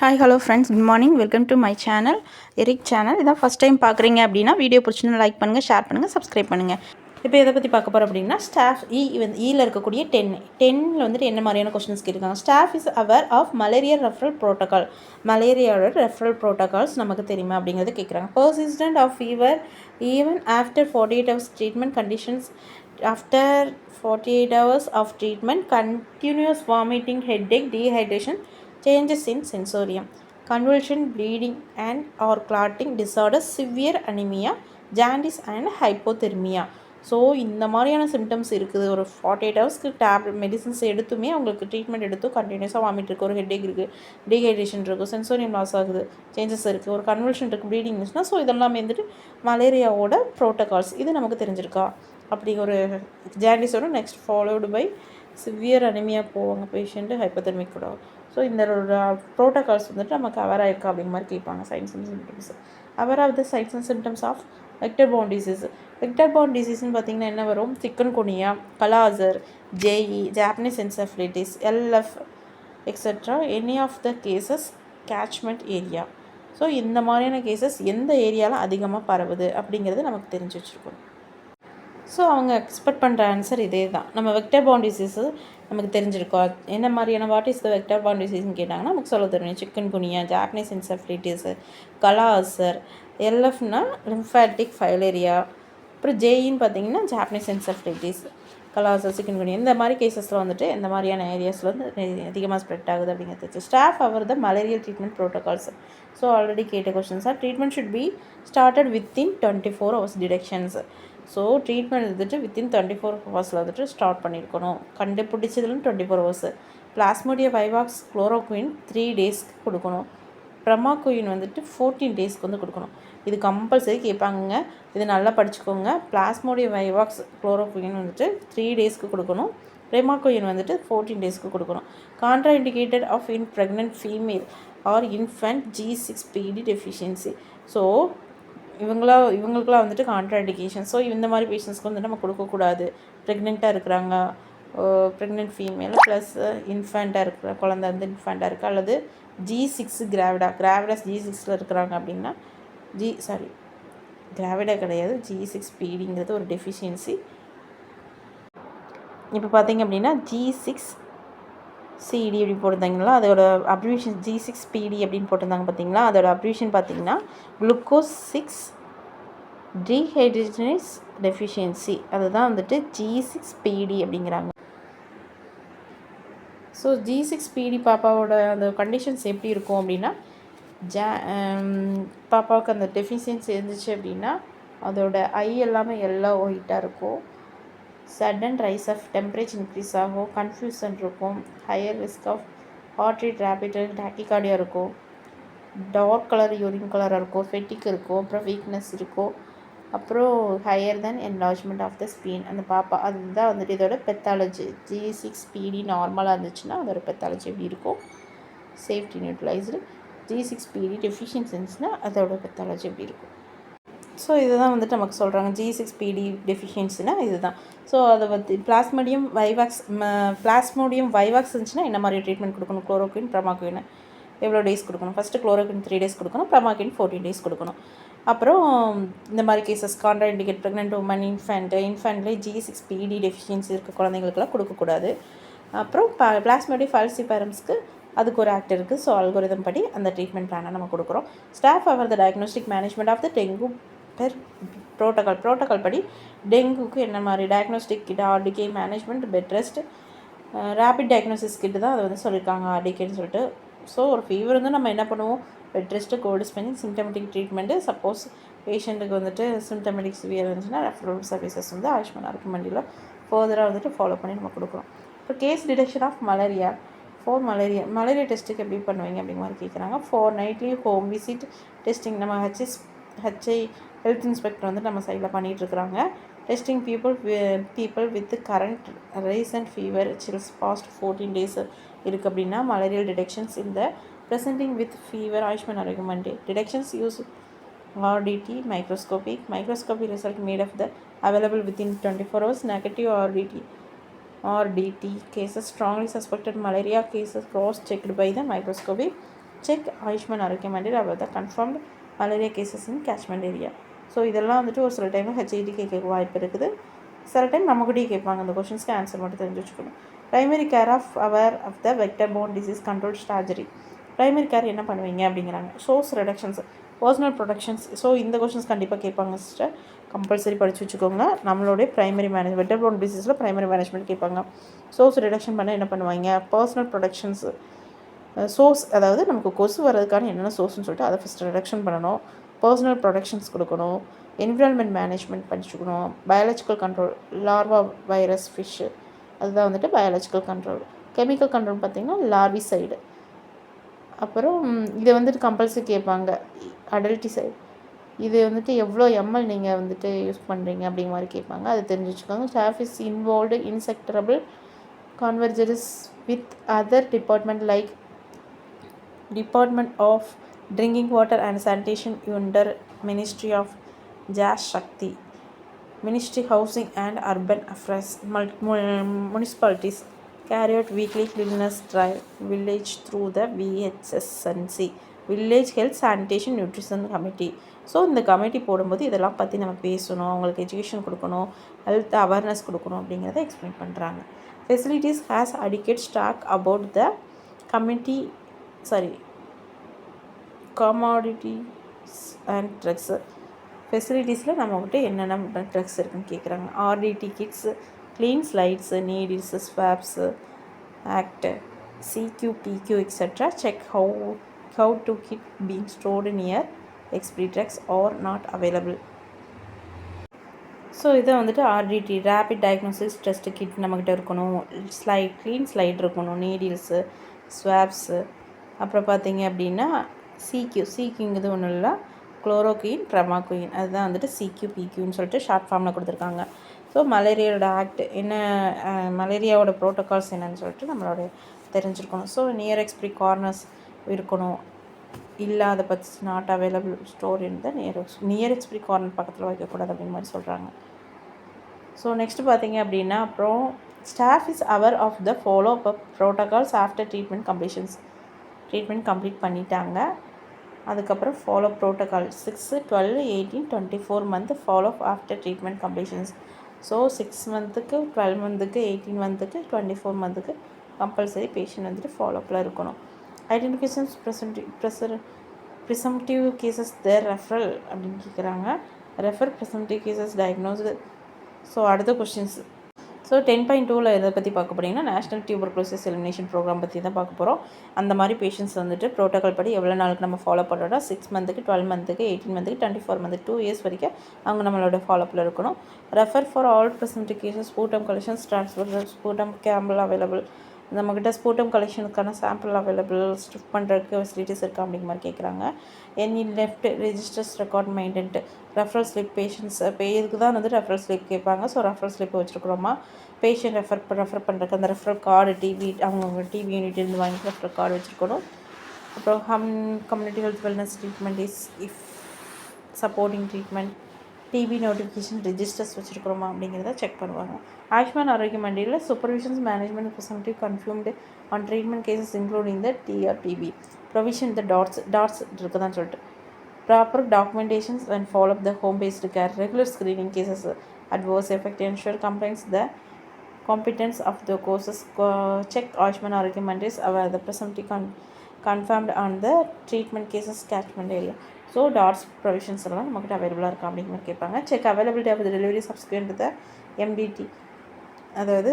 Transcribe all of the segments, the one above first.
Hi hello friends, good morning. Welcome to my channel, Eric channel. இதான் first time பார்க்குறீங்க அப்படின்னா video பிடிச்சினா like பண்ணுங்கள், ஷேர் பண்ணுங்கள், சப்ஸ்கிரைப் பண்ணுங்கள். இப்போ எதை பற்றி பார்க்க போகிறோம் அப்படின்னா ஸ்டாஃப் ஈயில் இருக்கக்கூடிய டென்னில் வந்துட்டு என்ன மாதிரியான கொஸ்டின்ஸ் கேட்குறாங்க. Staff is aware of malaria referral protocol. மலேரியாவோட ரெஃபரல் ப்ரோட்டோகால்ஸ் நமக்கு தெரியுமா அப்படிங்கிறது கேட்குறாங்க. Persistent of fever even after 48 hours treatment conditions. After 48 hours of treatment continuous vomiting, headache, dehydration, changes in sensorium, convulsion, bleeding and or clotting disorders, severe anemia, jaundice and hypothermia. So இந்த மாதிரியான symptoms இருக்குது. ஒரு 48 ஹவர்ஸ்க்கு medicines எடுத்துமே அவங்களுக்கு treatment எடுத்து கண்டினியூஸாக vomit இருக்குது, ஒரு ஹெட்டேக் இருக்குது, டீஹைட்ரேஷன் இருக்குது, சென்சோரியம் லாஸ் ஆகுது, சேஞ்சஸ் இருக்குது, ஒரு கன்வல்ஷன் இருக்குது, ப்ளீடிங் இருந்துச்சுன்னா ஸோ இதெல்லாமே வந்துட்டு மலேரியாவோட ப்ரோட்டோகால்ஸ். இது நமக்கு தெரிஞ்சிருக்கா? அப்படி ஒரு ஜாண்டிஸோட next followed by severe anaemia போவாங்க பேஷண்ட்டு, ஹைப்போதெர்மிக் கூட. ஸோ இந்த ப்ரோட்டோகால்ஸ் வந்துட்டு நமக்கு அவர் ஆயிருக்கா அப்படிங்கிற மாதிரி கேட்பாங்க. Signs and symptoms. Aware of the signs and symptoms of vector borne disease. Vector borne டிசீஸ்னு பார்த்திங்கன்னா என்ன வரும்? Chikungunya, kala azar, JE, Japanese encephalitis, LF etcetera. Any of the cases catchment area. So இந்த மாதிரியான கேசஸ் எந்த ஏரியாவில் அதிகமாக பரவுது அப்படிங்கிறது நமக்கு தெரிஞ்சு வச்சுருக்கோம். ஸோ அவங்க எக்ஸ்பெக்ட் பண்ணுற ஆன்சர் இதே தான். நம்ம வெக்டர் பார்ன் டிசீஸு நமக்கு தெரிஞ்சிருக்கோம். என்ன மாதிரியான what is the vector borne டிசீஸ்ன்னு கேட்டாங்கன்னா நமக்கு சொல்ல தெரியும். சிக்கன்குனியா, ஜாப்பனீஸ் என்செஃபலைட்டிஸு, கலாசர், எல்எஃப்னா லிம்ஃபாட்டிக் ஃபைலேரியா, அப்புறம் ஜேஇன்னு பார்த்தீங்கன்னா ஜாப்பனீஸ் என்செஃபலைட்டிஸ், கலாசர், சிக்கன்குனியா. இந்த மாதிரி கேசஸில் வந்துட்டு எந்த மாதிரியான ஏரியாஸில் வந்து அதிகமாக ஸ்ப்ரெட் ஆகுது அப்படிங்கிறது. Staff our the malarial treatment protocols. So already கேட்ட questions are treatment should be started within 24 hours detections. So treatment வந்துட்டு வித்தின் 24 hours வந்துட்டு ஸ்டார்ட் பண்ணியிருக்கணும். கண்டுபிடிச்சதுலேருந்து 24 hours. பிளாஸ்மோடியம் வைவாக்ஸ் குளோரோகுயின் 3 daysக்கு கொடுக்கணும். ப்ரமாகுயின் வந்துட்டு 14 daysக்கு வந்து கொடுக்கணும். இது கம்பல்சரி கேட்பாங்க. இது நல்லா படிச்சுக்கோங்க. பிளாஸ்மோடியம் வைவாக்ஸ் குளோரோகுயின் வந்துட்டு 3 daysக்கு கொடுக்கணும். ப்ரமாகுயின் வந்துட்டு 14 daysக்கு கொடுக்கணும். Contraindicated of in pregnant female or infant G6PD deficiency. So இவங்களுக்குலாம் வந்துட்டு கான்ட்ராண்டிகேஷன். ஸோ இந்த மாதிரி பேஷண்ட்ஸ்க்கு வந்துட்டு நம்ம கொடுக்கக்கூடாது. ப்ரெக்னெண்ட்டாக இருக்கிறாங்க, ப்ரெக்னென்ட் ஃபீமேல் ப்ளஸ் இன்ஃபேண்ட்டாக இருக்கிற குழந்தை வந்து இன்ஃபேண்ட்டாக இருக்குது, அல்லது G6 கிராவிடாஸ் G6 இருக்கிறாங்க அப்படின்னா கிராவிடா கிடையாது, G6PD ஒரு டெஃபிஷியன்சி. இப்போ பார்த்திங்க அப்படின்னா G6CD அப்படி போட்டிருந்தாங்களா, அதோட அப்ரிவேஷன் G6PD அப்படின்னு போட்டிருந்தாங்க பார்த்தீங்களா. அதோட அப்ரிவேஷன் பார்த்திங்கன்னா குளுக்கோஸ் 6 டீஹைட்ரேஷனேஸ் டெஃபிஷியன்சி. அதுதான் வந்துட்டு G6PD அப்படிங்கிறாங்க. ஸோ G6PD பாப்பாவோட அந்த கண்டிஷன்ஸ் எப்படி இருக்கும் அப்படின்னா, பாப்பாவுக்கு அந்த டெஃபிஷியன்சி இருந்துச்சு அப்படின்னா அதோட ஐ எல்லாமே எல்லோ ஒயிட்டாக இருக்கும். Sudden rise of temperature increase ஆகும், கன்ஃபியூஷன் இருக்கும், higher risk of heart rate rapid tachycardia இருக்கும், டார்க் கலர் யூரின் கலராக இருக்கும், ஃபெட்டிக் இருக்கும், அப்புறம் வீக்னஸ் இருக்கும், அப்புறம் higher then enlargement of the spleen. அந்த பாப்பா அதுதான் வந்துட்டு இதோட பெத்தாலஜி. G6PD நார்மலாக இருந்துச்சுன்னா அதோட பெத்தாலஜி எப்படி இருக்கும்? Safety neutralised. G6PD டெஃபிஷியன்சி இருந்துச்சுன்னா அதோட பெத்தாலஜி எப்படி இருக்கும்? ஸோ இதுதான் வந்துட்டு நமக்கு சொல்கிறாங்க. G6PD டெஃபிஷியன்சினா இதுதான். ஸோ அதை வந்து பிளாஸ்மோடியம் வைவாக்ஸ் இருந்துச்சுன்னா என்ன மாதிரி ட்ரீட்மெண்ட் கொடுக்கணும்? குளோரோகுயின், ப்ரமாகுயின் எவ்வளோ டேஸ் கொடுக்கணும்? ஃபஸ்ட்டு குளோரோகுயின் 3 days கொடுக்கணும், ப்ரமாகுயின் 14 days கொடுக்கணும். அப்புறம் இந்த மாதிரி cases contraindicate pregnant women, இன்ஃபேண்ட்லேயே G6PD டெஃபிஷியன்சி இருக்க குழந்தைங்களுக்குலாம் கொடுக்கக்கூடாது. அப்புறம் பிளாஸ்மோடியம் ஃபால்சிபாரம்ஸ்க்கு அதுக்கு ஒரு ஆக்ட் இருக்குது. ஸோ அல்கோரிதம் படி அந்த ட்ரீட்மெண்ட் பிளானை நம்ம கொடுக்குறோம். Staff our the diagnostic management of the dengue protocol படி டெங்குக்கு என்ன மாதிரி diagnostic kit, RDK management, bed rest, rapid diagnosis kit தான் அதை வந்து சொல்லியிருக்காங்க, ஆர்டிகேன்னு சொல்லிட்டு. ஸோ ஒரு ஃபீவர் வந்து நம்ம என்ன பண்ணுவோம்? Bed rest, cold sponging, symptomatic treatment. Suppose பேஷண்ட்டுக்கு வந்துட்டு சிம்டமெட்டிக் சிவியர் இருந்துச்சுன்னா ரெஃபரல் சர்வீசஸ் வந்து ஆயுஷ்மான் ரெக்கமெண்டில் ஃபர்தராக வந்துட்டு ஃபாலோ பண்ணி நம்ம கொடுக்குறோம். இப்போ case detection of malaria. Malaria டெஸ்ட்டுக்கு எப்படி பண்ணுவீங்க அப்படிங்கிற மாதிரி கேட்குறாங்க. 4 nightly ஹோம் விசிட் டெஸ்டிங் நம்ம ஹெச்ஐ ஹெல்த் இன்ஸ்பெக்டர் வந்து நம்ம சைடில் பண்ணிகிட்ருக்குறாங்க. Testing people with current recent fever, chills past 14 days இருக்குது அப்படின்னா மலேரியல் டிடெக்ஷன்ஸ் இந்த presenting with fever Ayushman recommend. Detections use RDT microscopy result made of the available within 24 hours. Negative RDT cases strongly suspected malaria cases cross checked by the microscopy. Check Ayushman ஆரோக்கியம் mandate about the confirmed malaria cases in catchment area. So இதெல்லாம் வந்துட்டு ஒரு சில டைமில் HID கேட்க வாய்ப்பு இருக்குது. சில டைம் நம்மகிட்டயே கேட்பாங்க. அந்த கொஷின்ஸ்க்கு ஆன்சர் மட்டும் தெரிஞ்சு வச்சுக்கணும். Primary care of the vector borne disease control strategy. Primary care என்ன பண்ணுவீங்க அப்படிங்கிறாங்க. Source reductions, personal protections. So இந்த கொஷின்ஸ் கண்டிப்பாக கேட்பாங்க சிஸ்டர், கம்பல்சரி படித்து வச்சுக்கோங்க. நம்மளுடைய ப்ரைமரி மேனேஜ் வெக்டர் போன் டிசீஸில் ப்ரைமரி மேனேஜ்மெண்ட் கேட்பாங்க. சோர்ஸ் ரிடக்ஷன் பண்ண என்ன பண்ணுவாங்க, பர்சனல் ப்ரொடக்ஷன்ஸ். சோர்ஸ் அதாவது நமக்கு கொசு வர்றதுக்கான என்னென்ன சோர்ஸ்னு சொல்லிட்டு அதை ஃபஸ்ட்டு ரிடக்ஷன் பண்ணணும். பர்சனல் ப்ரொடக்ஷன்ஸ் கொடுக்கணும். என்விரான்மெண்ட் மேனேஜ்மெண்ட் படிச்சுக்கணும். Biological control, larvivorous fish, அதுதான் வந்துட்டு பயாலஜிக்கல் கண்ட்ரோல். கெமிக்கல் கண்ட்ரோல் பார்த்திங்கன்னா லார்வி சைடு. அப்புறம் இதை வந்துட்டு கம்பல்சரி கேட்பாங்க. அடல்ட்டி சைடு இது வந்துட்டு எவ்வளோ எம்எல் நீங்கள் வந்துட்டு யூஸ் பண்ணுறீங்க அப்படிங்கிற மாதிரி கேட்பாங்க. அது தெரிஞ்சு வச்சுக்கோங்க. ஸ்டாஃப் இஸ் இன்வால்வ்டு இன்செக்டரபிள் converges with other department like Department of Drinking Water and Sanitation under Ministry of Jal Shakti, Ministry Housing and Urban Affairs. Municipalities carry out weekly cleanliness drive village through the VHSNC, Village Health Sanitation Nutrition Committee. So இந்த committee போடும்போது இதெல்லாம் பற்றி நம்ம பேசணும், அவங்களுக்கு education கொடுக்கணும், health awareness கொடுக்கணும் அப்படிங்கிறத எக்ஸ்பிளைன் பண்ணுறாங்க. Facilities has adequate stock about the commodities and drugs. ஃபெசிலிட்டிஸில் நம்மகிட்ட என்னென்ன ட்ரக்ஸ் இருக்குன்னு கேட்குறாங்க. RTT kids, clean slides, needles, swabs, act, சிக்யூ etcetera. Check how to kit being stored near expiry drugs or not available. So இதை வந்துட்டு RDT rapid diagnosis test kit நம்மக்கிட்ட இருக்கணும். Clean slide இருக்கணும், needles, swabs. அப்புறம் பார்த்தீங்க அப்படின்னா சிக்யூங்கிறது ஒன்றும் இல்லை, குளோரோக்வின், ட்ரமாக்வின், அதுதான் வந்துட்டு சிக்யூன்னு சொல்லிட்டு ஷார்ட் ஃபார்மில் கொடுத்துருக்காங்க. ஸோ மலேரியாவோட ஆக்ட் என்ன, மலேரியாவோட ப்ரோட்டோகால்ஸ் என்னன்னு சொல்லிட்டு நம்மளோட தெரிஞ்சிருக்கணும். ஸோ நியர் எக்ஸ்பிரி கார்னர்ஸ் இருக்கணும், இல்லாத பற்றி நாட் அவைலபிள் ஸ்டோர் இந்த நியர் எக்ஸ்பிரி கார்னர் பக்கத்தில் வைக்கக்கூடாது அப்படிங்கிற மாதிரி சொல்கிறாங்க. ஸோ நெக்ஸ்ட்டு பார்த்தீங்க அப்படின்னா அப்புறம் staff is aware of the follow up protocols after treatment complete பண்ணிட்டாங்க. அதுக்கப்புறம் follow protocol 6, 12, 18, 24 month follow up after treatment completions. So 6 மந்த்துக்கு, 12 மந்த்துக்கு, 18 மந்த்துக்கு, 24 மந்த்துக்கு கம்பல்சரி பேஷண்ட் வந்துட்டு ஃபாலோஅப்பில் இருக்கணும். ஐடென்டிஃபிகேஷன்ஸ் ப்ரிசம்டிவ் கேசஸ் தேர் ரெஃபரல் அப்படின்னு கேட்குறாங்க. Refer presumptive cases diagnosed. So அடுத்த கொஸ்டின்ஸ். ஸோ 10.2ல் எதை பற்றி பார்க்க போகிறீங்கன்னா நேஷ்னல் டியூபர்குலோசிஸ் எலிமினேஷன் ப்ரோக்ராம் பற்றி தான் பார்க்க போகிறோம். அந்த மாதிரி பேஷண்ட்ஸ் வந்துட்டு ப்ரோட்டோகால் படி எவ்வளோ நாளுக்கு நம்ம ஃபாலோ பண்ணுறோம்னா 6 மந்த்துக்கு, 12 மந்த்துக்கு, 18 மந்த்துக்கு, 24 மந்த்துக்கு, 2 இயர்ஸ் வரைக்கும் அவங்க நம்மளோட ஃபாலோஅப்பில் இருக்கணும். Refer for all present cases sputum collections transfer sputum sample available. நம்மக்கிட்ட ஸ்பூட்டம் கலெக்ஷனுக்கான சாம்பிள் அவைலபிள், ஸ்டிஃப் பண்ணுறதுக்கு ஃபெசிலிட்டிஸ் இருக்கா அப்படிங்கிற மாதிரி கேட்குறாங்க. Any left registers record maintained, referral slip patients இப்போ இதுக்கு தான் வந்து ரெஃபரல் ஸ்லிப் கேட்பாங்க. ஸோ ரெஃபரல் ஸ்லிப் வச்சுருக்குறோமா, பேஷண்ட் ரெஃபர் பண்ணுறதுக்கு அந்த ரெஃபரல் கார்டு, அவங்கவுங்க டிவி யூனிட் இருந்து வாங்கி ரெஃபரல் கார்டு வச்சுருக்கணும். அப்புறம் community health wellness treatment if supporting treatment, TB notification registers வச்சுருக்கிறோமா அப்படிங்கிறத செக் பண்ணுவாங்க. ஆயுஷ்மான் ஆரோக்கிய மண்டியில் supervisions management representative confirmed on treatment cases including the DRTB provision the DOTS இருக்குதான்னு சொல்லிட்டு proper documentations and follow up the home based care regular screening cases adverse effect ensure compliance the competence of the courses check Ayushman Arogya Mandates aware the presumptive confirmed on the treatment cases catchment area. So DOTS provisions எல்லாம் நம்மக்கிட்ட அவைலபிளாக இருக்கா அப்படிங்கிற மாதிரி கேட்பாங்க. Check availability of the delivery subscript the MDT, அதாவது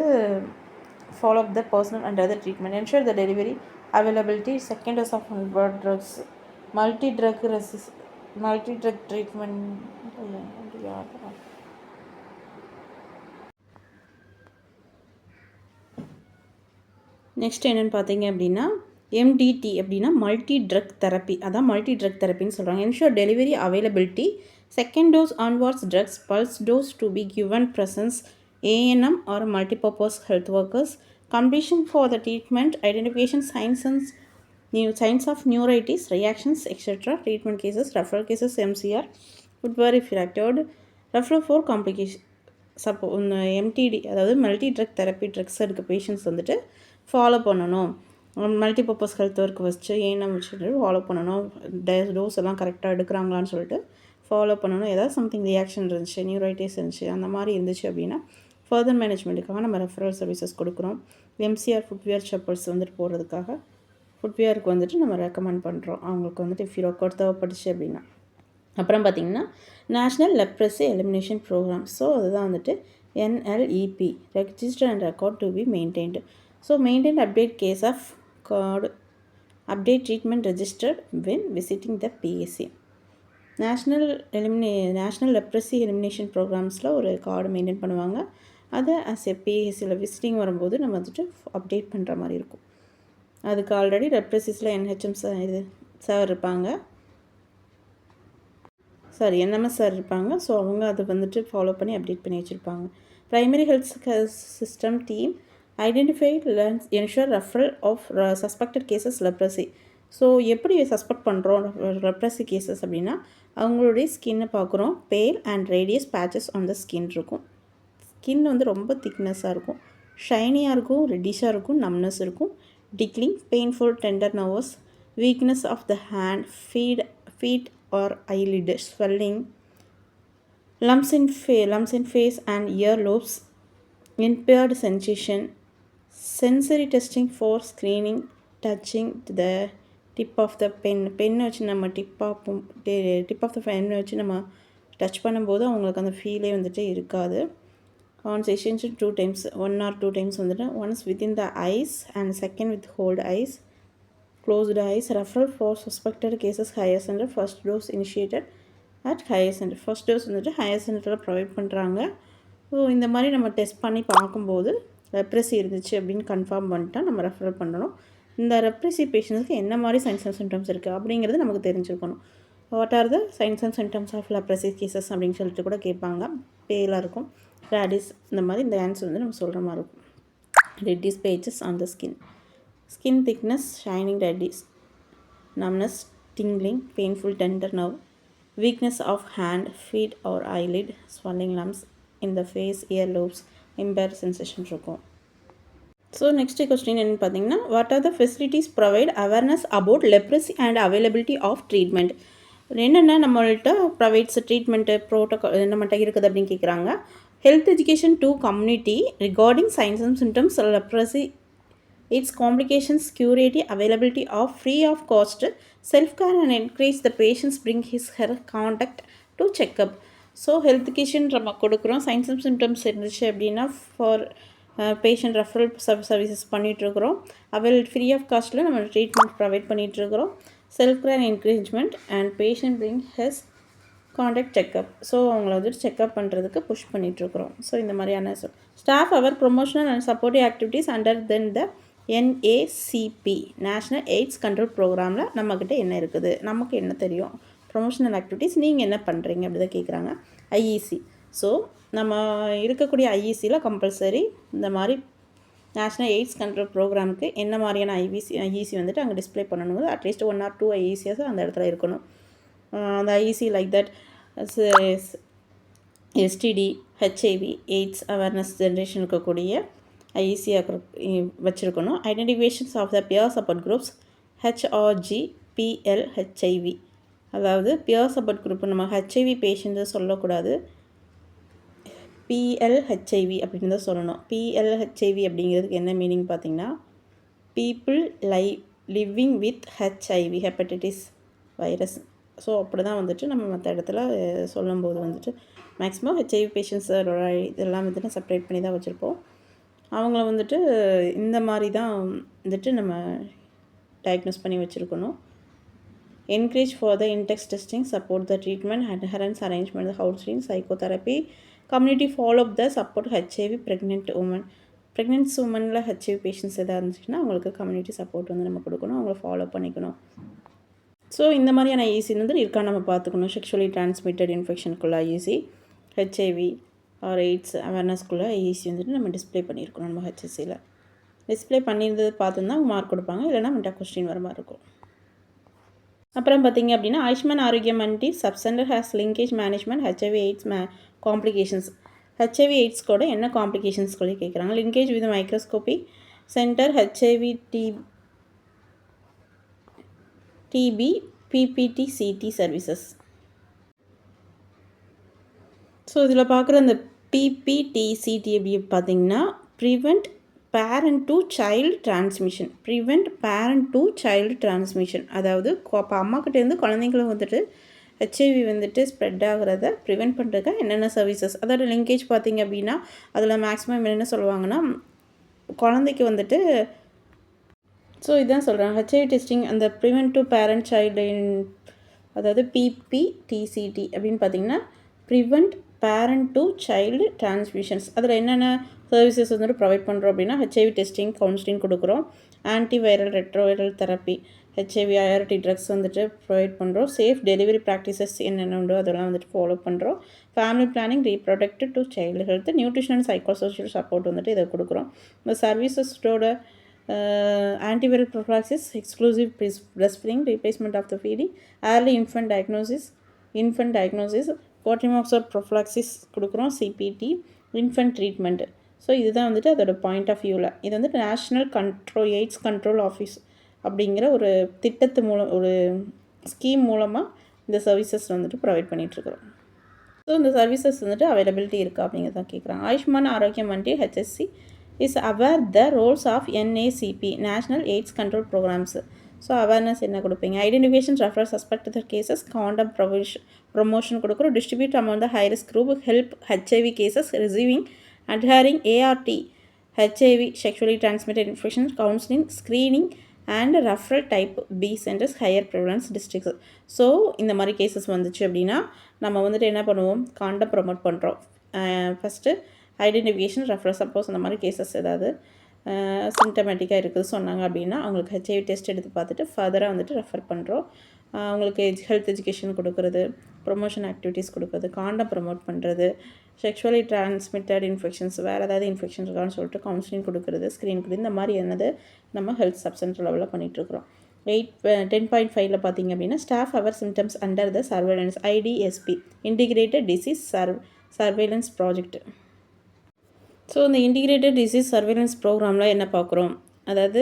follow up the personal and other treatment ensure the delivery availability second dose of drugs multi drug treatment. Next என்னென்னு பார்த்தீங்க அப்படின்னா எம்டிடி அப்படின்னா மல்டி ட்ரக் தெரப்பி, அதான் multi drug தெரப்பின்னு சொல்கிறாங்க. Ensure delivery availability second dose onwards drugs pulse dose to be given presence ANM R multipurpose health workers completion for the treatment identification signs of neuritis reactions etc. treatment cases referral cases MCR would be refracted referral for complication. MTT அதாவது multi drug therapy drugs எடுக்க patients வந்துட்டு follow பண்ணணும். Multipurpose health work வச்சு ANM வச்சுட்டு follow பண்ணணும். Dose எல்லாம் கரெக்டாக எடுக்கிறாங்களான்னு சொல்லிட்டு ஃபாலோ பண்ணணும். ஏதாவது சம்திங் ரியாக்ஷன் இருந்துச்சு, நியூரைட்டிஸ் இருந்துச்சு, அந்த மாதிரி இருந்துச்சு அப்படின்னா ஃபர்தர் மேனேஜ்மெண்ட்டுக்காக நம்ம ரெஃபரல் சர்வீசஸ் கொடுக்குறோம். எம்சிஆர் ஃபுட்வேர் செப்பல்ஸ் வந்துட்டு போடுறதுக்காக ஃபுட்வேருக்கு வந்துட்டு நம்ம ரெக்கமெண்ட் பண்ணுறோம். அவங்களுக்கு வந்துட்டு இஃப் ஒர்க் அவுட் தேவைப்பட்டுச்சு அப்படின்னா. அப்புறம் பார்த்திங்கன்னா national leprosy elimination programme. So அதுதான் வந்துட்டு NLEP, register and record to be maintained. So maintain update case of card update treatment registered when visiting the PSC. National leprosy elimination ப்ரோக்ராம்ஸில் ஒரு card maintain பண்ணுவாங்க. அதை PSCயில் விசிட்டிங் வரும்போது நம்ம வந்துட்டு update பண்ணுற மாதிரி இருக்கும். அதுக்கு ஆல்ரெடி ரெப்ரஸிஸில் NHM சார் இருப்பாங்க, NMS சார் இருப்பாங்க. ஸோ அவங்க அதை வந்துட்டு ஃபாலோ பண்ணி அப்டேட் பண்ணி வச்சுருப்பாங்க. Primary health system team identify ensure referral of suspected cases leprosy. So எப்படி சஸ்பெக்ட் பண்ணுறோம் லெப்ரஸி கேசஸ் அப்படின்னா, அவங்களுடைய ஸ்கின்னை பார்க்குறோம். Pale and reddish patches on the skin இருக்கும். ஸ்கின் வந்து ரொம்ப திக்னஸாக இருக்கும், ஷைனியாக இருக்கும், ரெட்டிஷாக இருக்கும், நம்னஸ் இருக்கும், tingling, painful, tender nerves, weakness of the hand, feet or eyelid, swelling, lumps in face and earlobes, impaired sensation, sensory testing for screening, touching the tip of the pen வச்சு நம்ம tip of the pen வச்சு நம்ம touch பண்ணும்போது அவங்களுக்கு அந்த ஃபீலே வந்துட்டு இருக்காது. On sessions 2 times, 1 or 2 times வந்துட்டு once within the eyes and second with hold eyes, closed eyes. Referral for suspected cases higher center. First dose initiated at higher center. First dose வந்துட்டு higher சென்டரில் provide பண்ணுறாங்க. So இந்த மாதிரி நம்ம test பண்ணி பார்க்கும்போது ரெப்ரஸி இருந்துச்சு அப்படின்னு கன்ஃபார்ம் பண்ணிட்டா நம்ம ரெஃபர் பண்ணணும். இந்த ரெப்ரஸி பேஷண்ட்ஸ்க்கு என்ன மாதிரி சைன்ஸ் அண்ட் சிம்டம்ஸ் இருக்குது அப்படிங்கிறது நமக்கு தெரிஞ்சுருக்கணும். What are the signs and symptoms of leprosy cases அப்படின்னு சொல்லிட்டு கூட கேட்பாங்க. பேலாக இருக்கும், ரேடிஸ், இந்த மாதிரி இந்த ஆன்சர் வந்து நம்ம சொல்கிற மாதிரி இருக்கும். Reddish patches on the skin thickness, shining reddish, numbness, tingling, painful tender nerve, weakness of hand, feet or eyelid, swelling lumps in the face, earlobes, impaired sensation இருக்கும். ஸோ நெக்ஸ்ட் கொஸ்டின் என்னென்னு பார்த்தீங்கன்னா, what are the facilities provide awareness about leprosy and availability of treatment. என்னென்ன நம்மள்கிட்ட provides treatment protocol நம்மகிட்ட இருக்குது அப்படின்னு கேட்குறாங்க. Health education to community regarding signs and symptoms leprosy, its complications, curative availability of free of cost self-care and encourage the patients bring his her contact to check up. So health education நம்ம கொடுக்குறோம். Signs and symptoms இருந்துச்சு அப்படின்னா for patient referral services பண்ணிகிட்ருக்குறோம். Free of காஸ்ட்டில் நம்ம treatment provide பண்ணிகிட்ருக்குறோம். Self care encouragement and patient bring his contact check up. So அவங்கள வந்துட்டு செக்அப் பண்ணுறதுக்கு புஷ் பண்ணிகிட்ருக்குறோம். ஸோ இந்த மாதிரியான staff our promotional and supportive activities under then the NACP national AIDS control ப்ரோக்ராமில் நம்மக்கிட்ட என்ன இருக்குது, நமக்கு என்ன தெரியும், ப்ரொமோஷனல் ஆக்டிவிட்டீஸ் நீங்கள் என்ன பண்ணுறீங்க அப்படி தான் கேட்குறாங்க. IEC. ஸோ நம்ம இருக்கக்கூடிய IECயில் கம்பல்சரி இந்த மாதிரி நேஷ்னல் எய்ட்ஸ் கண்ட்ரோல் ப்ரோக்ராமுக்கு என்ன மாதிரியான IEC வந்துட்டு அங்கே டிஸ்பிளே பண்ணணுங்கிறது அட்லீஸ்ட் 1 or 2 IECs அந்த இடத்துல இருக்கணும். அந்த IEC like that STD, HIV, AIDS awareness generation இருக்கக்கூடிய ஐசியாக வச்சுருக்கணும். Identifications of the peer support groups HRG, PL, HIV. அதாவது பியர் சப்போர்ட் குரூப் நம்ம HIV பேஷண்ட்டு சொல்லக்கூடாது, PL HIV அப்படின்னு தான் சொல்லணும். PL HIV அப்படிங்கிறதுக்கு என்ன மீனிங் பார்த்திங்கன்னா, people living with HIV hepatitis virus. So அப்படி தான் வந்துட்டு நம்ம மற்ற இடத்துல சொல்லும்போது வந்துட்டு மேக்ஸிமம் HIV பேஷண்ட்ஸோட இதெல்லாம் வந்துட்டு செப்பரேட் பண்ணி தான் வச்சுருப்போம். அவங்கள வந்துட்டு இந்த மாதிரி தான் வந்துட்டு நம்ம டயக்னோஸ் பண்ணி வச்சுருக்கணும். Encourage for the index testing, support the treatment, adherence arrangement, counselling, psychotherapy, community follow up the support HIV pregnant உமனில் HIV பேஷண்ட்ஸ் எதாவது இருந்துச்சுன்னா அவங்களுக்கு கம்யூனிட்டி சப்போர்ட் வந்து நம்ம கொடுக்கணும், அவங்கள ஃபாலோ பண்ணிக்கணும். ஸோ இந்த மாதிரியான ஐசி வந்து இருக்கா நம்ம பார்த்துக்கணும். செக்ஷுவலி டிரான்ஸ்மிட்டட் இன்ஃபெக்ஷனுக்குள்ள ஐசி, HIV ஆர் எய்ட்ஸ் அவேர்னஸ்க்குள்ளே ஐசி வந்துட்டு நம்ம டிஸ்பிளே பண்ணியிருக்கணும். நம்ம HSCயில் டிஸ்பிளே பண்ணியிருந்தது பார்த்துருந்தா அவங்க மார்க் கொடுப்பாங்க, இல்லைனா மென்டா கொஸ்டின் வர மாதிரி இருக்கும். அப்புறம் பார்த்திங்க அப்படின்னா Ayushman Arogya Mandir subcentre has linkage management HIV AIDS complications. HIV AIDS கூட என்ன காம்ப்ளிகேஷன்ஸ் சொல்லி கேட்குறாங்க. Linkage with microscopy centre HIV TB PPT CT services. So இதில் பார்க்குற அந்த பிபிடிசிடி எப்படி பார்த்திங்கன்னா prevent parent to child transmission. அதாவது இப்போ அம்மாக்கிட்டேருந்து குழந்தைங்களும் வந்துட்டு ஹெச்ஐவி வந்துட்டு ஸ்ப்ரெட் ஆகிறத ப்ரிவெண்ட் பண்ணுறதுக்கு என்னென்ன சர்வீசஸ், அதோட லிங்கேஜ் பார்த்திங்க அப்படின்னா அதில் மேக்ஸிமம் என்ன சொல்லுவாங்கன்னா குழந்தைக்கு வந்துட்டு ஸோ இதுதான் சொல்கிறாங்க ஹெச்ஐவி டெஸ்டிங் அந்த ப்ரிவெண்ட் டு பேரண்ட் சைல்டு, அதாவது பிபிடிசிடி அப்படின்னு பார்த்திங்கன்னா prevent parent to child transmissions. அதில் என்னென்ன சர்வீசஸ் வந்துட்டு ப்ரொவைட் பண்ணுறோம் அப்படின்னா ஹெச்ஐவி டெஸ்டிங், கவுன்சிலிங் கொடுக்குறோம், antiviral retroviral therapy, HIV IRT drugs வந்துட்டு ப்ரொவைட் பண்ணுறோம், சேஃப் டெலிவரி ப்ராக்டிசஸ் என்னென்ன உண்டோ அதெல்லாம் வந்துட்டு ஃபாலோ பண்ணுறோம், family planning, reproductive to child health, nutrition and psychosocial support வந்துட்டு இதை கொடுக்குறோம். இந்த சர்வீசஸோட antiviral prophylaxis, exclusive breastfeeding, replacement of the feeding, early infant diagnosis, கோட்ரிமாக்சோர் ப்ரொஃப்ளாக்சிஸ் கொடுக்குறோம், சிபிடி, இன்ஃபென்ட் ட்ரீட்மெண்ட். ஸோ இதுதான் வந்துட்டு அதோட பாயிண்ட் ஆஃப் வியூவில். இது வந்துட்டு நேஷ்னல் எய்ட்ஸ் கண்ட்ரோல் ஆஃபீஸ் அப்படிங்கிற ஒரு திட்டத்து மூலம், ஒரு ஸ்கீம் மூலமாக இந்த சர்வீசஸ் வந்துட்டு ப்ரொவைட் பண்ணிகிட்ருக்குறோம். ஸோ இந்த சர்வீசஸ் வந்துட்டு அவைலபிலிட்டி இருக்கா அப்படிங்கிறதான் கேட்குறாங்க. ஆயுஷ்மான் ஆரோக்கியம் மண்டி HSC is aware the roles of NACP, National AIDS Control Programs. So awareness என்ன கொடுப்பீங்க, identification, refer suspect cases, condom promotion கொடுக்குறோம், distribute amount the high risk group, help HIV cases, receiving adhering ART, HIV sexually transmitted infection, counselling, screening and referral type B centres, higher prevalence districts. So இந்த மாதிரி cases வந்துச்சு அப்படின்னா நம்ம வந்துட்டு என்ன பண்ணுவோம், condom promote பண்ணுறோம். ஃபஸ்ட்டு ஐடென்டிஃபிகேஷன், ரெஃபரல், சப்போஸ் அந்த மாதிரி கேசஸ் ஏதாவது சிம்டமேட்டிக்காக இருக்குது சொன்னாங்க அப்படின்னா அவங்களுக்கு ஹெச்ஐவி டெஸ்ட் எடுத்து பார்த்துட்டு ஃபர்தராக வந்துட்டு ரெஃபர் பண்ணுறோம். அவங்களுக்கு ஹெல்த் எஜுகேஷன் கொடுக்குறது, ப்ரொமோஷன் ஆக்டிவிட்டீஸ் கொடுக்குறது, காண்டம் ப்ரொமோட் பண்ணுறது, செக்ஷுவலி டிரான்ஸ்மிட்டட் இன்ஃபெக்ஷன்ஸ், வேறு ஏதாவது இன்ஃபெக்ஷன் இருக்கான்னு சொல்லிட்டு கவுன்சிலிங் கொடுக்குறது, ஸ்க்ரீன் கொடுக்குறது, இந்த மாதிரி என்னது நம்ம ஹெல்த் சப் சென்டர் லெவலில் பண்ணிகிட்ருக்குறோம். 10.5 பார்த்திங்க அப்படின்னா staff our symptoms under the surveillance, IDSP, integrated disease surveillance project. So இந்த இன்டிகிரேட்டட் டிசீஸ் சர்வேலன்ஸ் ப்ரோக்ராமில் என்ன பார்க்குறோம், அதாவது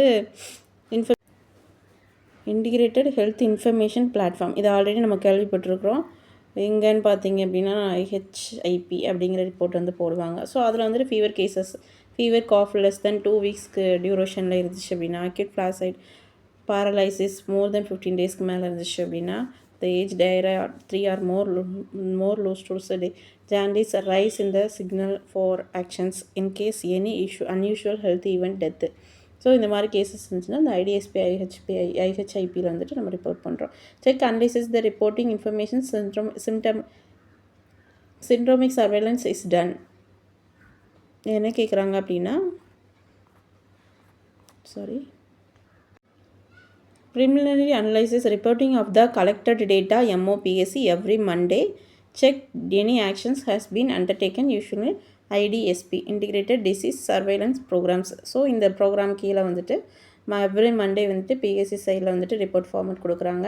இன்டிகிரேட்டட் ஹெல்த் இன்ஃபர்மேஷன் பிளாட்ஃபார்ம், இதை ஆல்ரெடி நம்ம கேள்விப்பட்டிருக்கிறோம். எங்கன்னு பார்த்தீங்க அப்படின்னா ஐஹெச்ஐபி அப்படிங்கிற ரிப்போர்ட் வந்து போடுவாங்க. ஸோ அதில் வந்துட்டு ஃபீவர் காஃப் லெஸ் தென் 2 வீக்ஸ்க்கு டியூரேஷனில் இருந்துச்சு அப்படின்னா, அக்யூட் ஃப்ளாசைட் பாரலைசிஸ் மோர் தென் 15 டேஸ்க்கு மேலே இருந்துச்சு அப்படின்னா, the age diarrhea 3 or more loose stools a day, jaundice, rise in the signal for actions in case any unusual health event, death. So இந்த மாதிரி கேசஸ் இருந்துச்சுன்னா இந்த ஐடிஎஸ்பி ஐஹெச்ஐபியில் வந்துட்டு நம்ம ரிப்போர்ட் பண்ணுறோம். Check analysis the reporting information, syndromic surveillance is done. என்ன கேட்குறாங்க அப்படின்னா preliminary analysis, reporting of the collected data, MOPSC, every Monday. Check any actions has been undertaken, usually IDSP, Integrated Disease Surveillance Programs. So இந்த program கீழே வந்துட்டு every Monday வந்துட்டு BSc சைடில் வந்துட்டு report format கொடுக்குறாங்க.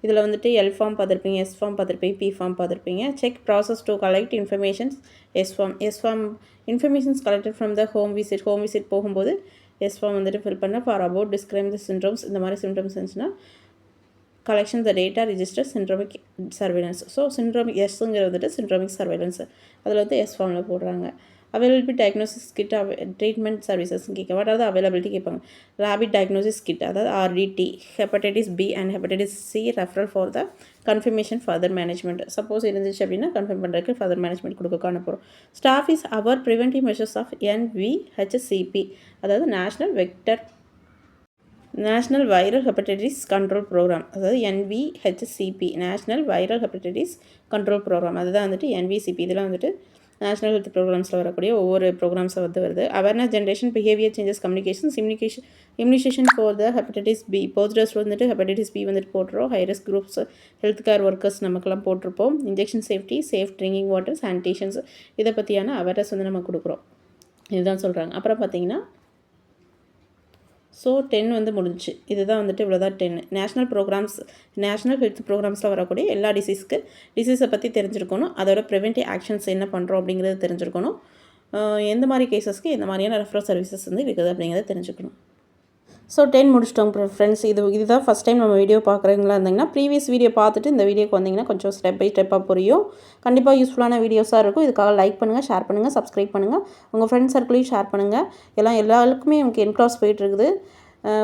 இதில் வந்துட்டு எல் ஃபார்ம் பார்த்துருப்பீங்க, எஸ் ஃபார்ம் பார்த்துருப்பீங்க, பி ஃபார்ம் பார்த்துருப்பீங்க. Check process to collect informations, S form informations collected from the home visit போகும்போது எஸ் ஃபார்ம் வந்துட்டு ஃபில் பண்ண for about describe the syndromes, இந்த மாதிரி சிம்டம்ஸ் இருந்துச்சுன்னா collection the data register syndromic surveillance. So syndromic எஸ்ங்கிற வந்துட்டு syndromic surveillance அதில் வந்து எஸ் ஃபார்மில் போடுறாங்க. அவைலபிலிட்டி டயக்னோசிஸ் கிட், ட்ரீட்மெண்ட் சர்வீசஸ்ன்னு கேட்க அதாவது அவைலபிலிட்டி கேட்பாங்க. ரேபிட் டயக்னோசிஸ் கிட், அதாவது RDT, hepatitis B and hepatitis C, referral for the confirmation further management. Suppose இருந்துச்சு அப்படின்னா கன்ஃபார்ம் பண்ணுறதுக்கு ஃபர்தர் மேனேஜ்மெண்ட் கொடுக்க காணப்போகிறோம். Staff is aware preventive measures of NVHCP, அதாவது national viral hepatitis control programme, அதாவது NVHCP, national viral hepatitis control programme. அதுதான் வந்துட்டு NVCP. இதெல்லாம் வந்துட்டு நேஷ்னல் ஹெல்த் ப்ரோக்ராம்ஸில் வரக்கூடிய ஒவ்வொரு ப்ரோக்ராம்ஸை வருது. Awareness generation, behaviour changes, communications, immunisation for the hepatitis B. Post dose வந்துட்டு ஹெப்படைட்டிஸ் பி வந்துட்டு போட்டுருவோம். High risk groups, health care workers நமக்கெல்லாம் போட்டிருப்போம். Injection safety, safe drinking water, sanitations, இதை பற்றியான அவேர்னஸ் வந்து நம்ம கொடுக்குறோம். இதுதான் சொல்கிறாங்க. அப்புறம் பார்த்தீங்கன்னா ஸோ 10 வந்து முடிஞ்சிச்சு. இதுதான் வந்துட்டு இவ்வளோதான் 10. நேஷ்னல் ஹெல்த் ப்ரோக்ராம்ஸில் வரக்கூடிய எல்லா டிசீஸை பற்றி தெரிஞ்சிருக்கணும். அதோட ப்ரிவென்டிவ் ஆக்ஷன்ஸ் என்ன பண்ணுறோம் அப்படிங்கிறது தெரிஞ்சிருக்கணும். எந்த மாதிரி கேசஸ்க்கு எந்த மாதிரியான ரெஃபரல் சர்வீசஸ் வந்து இருக்குது அப்படிங்கிறத தெரிஞ்சுக்கணும். ஸோ 10 முடிச்சிட்டோம் ஃப்ரெண்ட்ஸ். இதுதான் ஃபஸ்ட் டைம் நம்ம வீடியோ பார்க்குறீங்களா இருந்தீங்கன்னா ப்ரீவியஸ் வீடியோ பார்த்துட்டு இந்த வீடியோக்கு வந்தீங்கன்னா கொஞ்சம் ஸ்டெப் பை ஸ்டெப்பாக புரியும். கண்டிப்பாக யூஸ்ஃபுல்லான வீடியோஸாக இருக்கும். இதுக்காக லைக் பண்ணுங்கள், ஷேர் பண்ணுங்கள், சப்ஸ்கிரைப் பண்ணுங்கள். உங்கள் ஃப்ரெண்ட்ஸ் சர்க்கிளையும் ஷேர் பண்ணுங்கள். எல்லாருக்குமே எனக்கு என்க்ளாஸ் போயிட்டுருக்குது.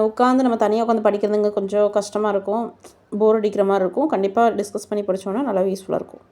உட்காந்து நம்ம தனியாக உட்காந்து படிக்கிறதுங்க கொஞ்சம் கஷ்டமாக இருக்கும், போர் அடிக்கிற மாதிரி இருக்கும். கண்டிப்பாக டிஸ்கஸ் பண்ணி படித்தோன்னா நல்லா யூஸ்ஃபுல்லாக இருக்கும்.